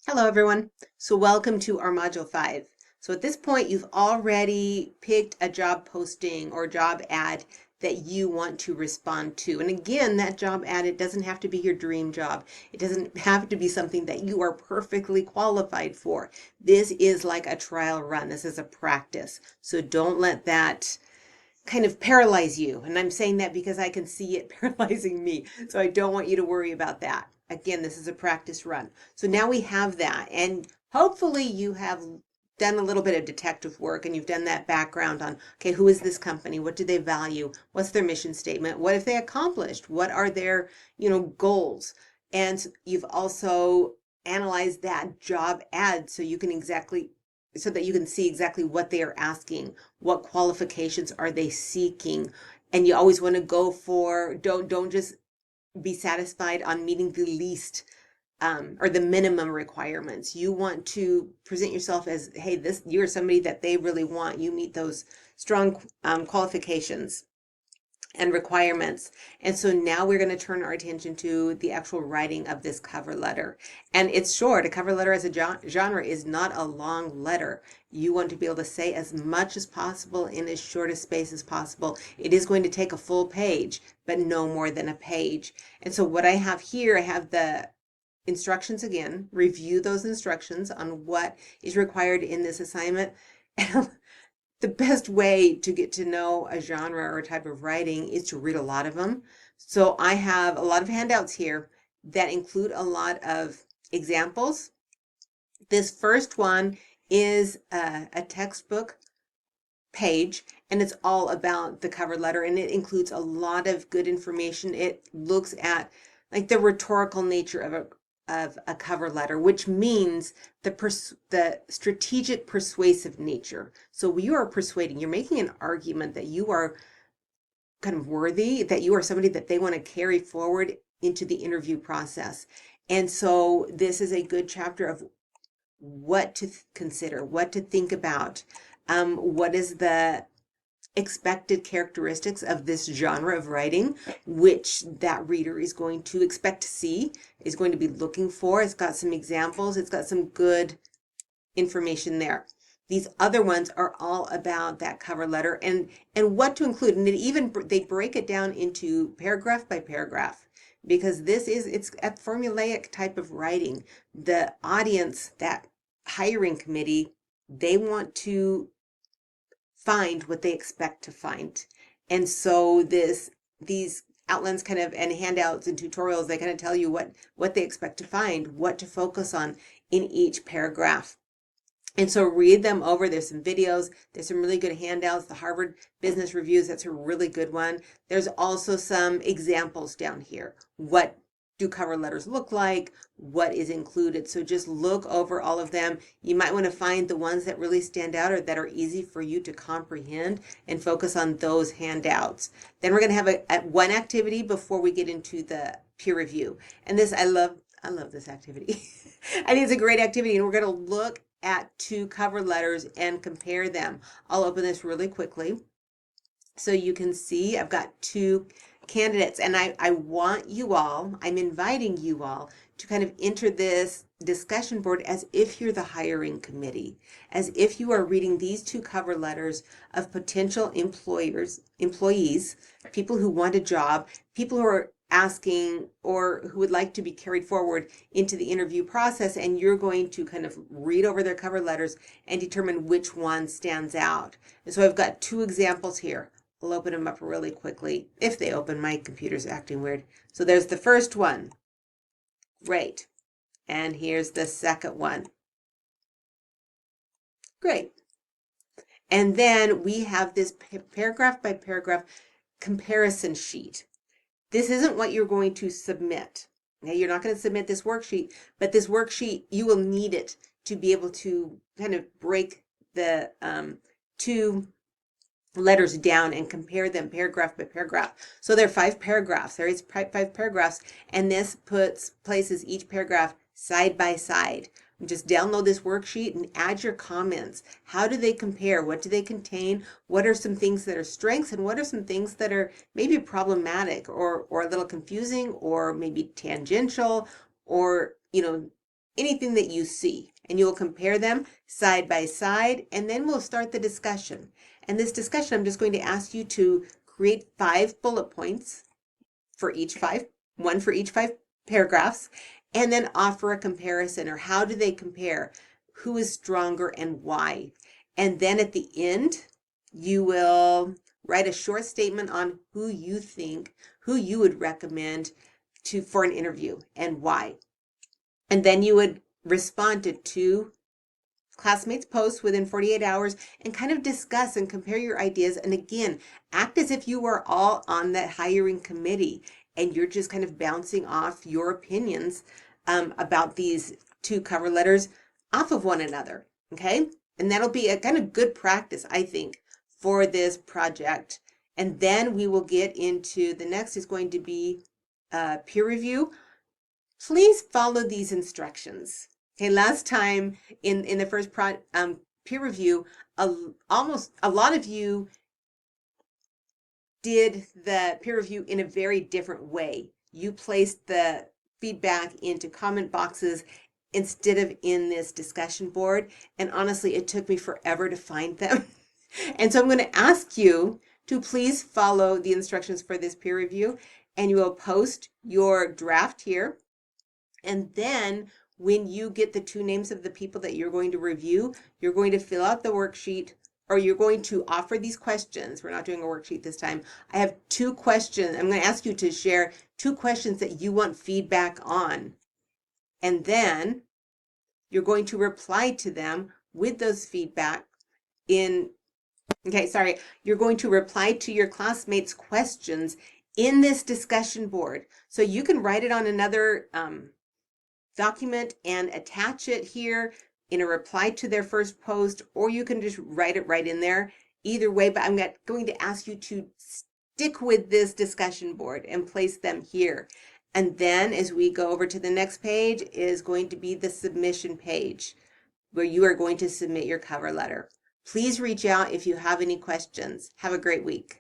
Hello everyone. So welcome to our Module 5. So at this point, you've already picked a job posting or job ad that you want to respond to. And again, that job ad, it doesn't have to be your dream job. It doesn't have to be something that you are perfectly qualified for. This is like a trial run. This is a practice. So don't let that kind of paralyze you. And I'm saying that because I can see it paralyzing me. So I don't want you to worry about that. Again, this is a practice run. So now we have that. And hopefully you have done a little bit of detective work and you've done that background on, okay, who is this company? What do they value? What's their mission statement? What have they accomplished? What are their, goals? And you've also analyzed that job ad so that you can see exactly what they are asking, what qualifications are they seeking. And you always want to go for, don't just be satisfied on meeting the least or the minimum requirements. You want to present yourself as, hey, you're somebody that they really want. You meet those strong qualifications and requirements. And so now we're going to turn our attention to the actual writing of this cover letter. And it's short. A cover letter as a genre is not a long letter. You want to be able to say as much as possible in as short a space as possible. It is going to take a full page, but no more than a page. And so what I have here, I have the instructions again, review those instructions on what is required in this assignment. The best way to get to know a genre or a type of writing is to read a lot of them. So I have a lot of handouts here that include a lot of examples. This first one is a textbook page, and it's all about the cover letter, and it includes a lot of good information. It looks at like the rhetorical nature of a cover letter, which means the strategic persuasive nature. So you are persuading, you're making an argument that you are kind of worthy, that you are somebody that they want to carry forward into the interview process. And so this is a good chapter of what to consider, what to think about, what is the expected characteristics of this genre of writing, which that reader is going to expect to see, is going to be looking for. It's got some examples, it's got some good information there. These other ones are all about that cover letter and what to include. And they break it down into paragraph by paragraph, because it's a formulaic type of writing. The audience, that hiring committee, they want to find what they expect to find. And so these outlines kind of and handouts and tutorials, they kind of tell you what they expect to find, what to focus on in each paragraph. And so read them over. There's some videos. There's some really good handouts. The Harvard Business Reviews, that's a really good one. There's also some examples down here. What do cover letters look like? What is included? So just look over all of them. You might want to find the ones that really stand out or that are easy for you to comprehend and focus on those handouts. Then we're going to have one activity before we get into the peer review. And this, I love this activity. I think it's a great activity, and we're going to look at two cover letters and compare them. I'll open this really quickly so you can see I've got two candidates, and I want you all, I'm inviting you all to kind of enter this discussion board as if you're the hiring committee, as if you are reading these two cover letters of potential employees, people who want a job, people who are asking or who would like to be carried forward into the interview process, and you're going to kind of read over their cover letters and determine which one stands out. And so I've got two examples here. I'll open them up really quickly. If they open, my computer's acting weird. So there's the first one. Great. And here's the second one. Great. And then we have this paragraph by paragraph comparison sheet. This isn't what you're going to submit. Okay, you're not going to submit this worksheet, but this worksheet, you will need it to be able to kind of break the two letters down and compare them paragraph by paragraph. So there are 5 paragraphs. There is 5 paragraphs, and this places each paragraph side by side. Just download this worksheet and add your comments. How do they compare? What do they contain? What are some things that are strengths, and what are some things that are maybe problematic or a little confusing or maybe tangential, or anything that you see, and you will compare them side by side, and then we'll start the discussion. And this discussion, I'm just going to ask you to create 5 bullet points for each 5, one for each 5 paragraphs, and then offer a comparison, or how do they compare? Who is stronger and why? And then at the end, you will write a short statement on who you would recommend for an interview and why. And then you would respond to 2 classmates' posts within 48 hours and kind of discuss and compare your ideas. And again, act as if you were all on that hiring committee and you're just kind of bouncing off your opinions about these 2 cover letters off of one another. Okay. And that'll be a kind of good practice, I think, for this project. And then we will get into the next is going to be peer review. Please follow these instructions. Okay, last time in the first peer review, almost a lot of you did the peer review in a very different way. You placed the feedback into comment boxes instead of in this discussion board. And honestly, it took me forever to find them. And so I'm going to ask you to please follow the instructions for this peer review, and you will post your draft here. And then when you get the 2 names of the people that you're going to review, you're going to fill out the worksheet, or you're going to offer these questions. We're not doing a worksheet this time. I have 2 questions. I'm going to ask you to share 2 questions that you want feedback on. And then you're going to reply to them with those feedback you're going to reply to your classmates' questions in this discussion board. So you can write it on another document and attach it here in a reply to their first post, or you can just write it right in there. Either way, but I'm going to ask you to stick with this discussion board and place them here. And then as we go over to the next page is going to be the submission page where you are going to submit your cover letter. Please reach out if you have any questions. Have a great week.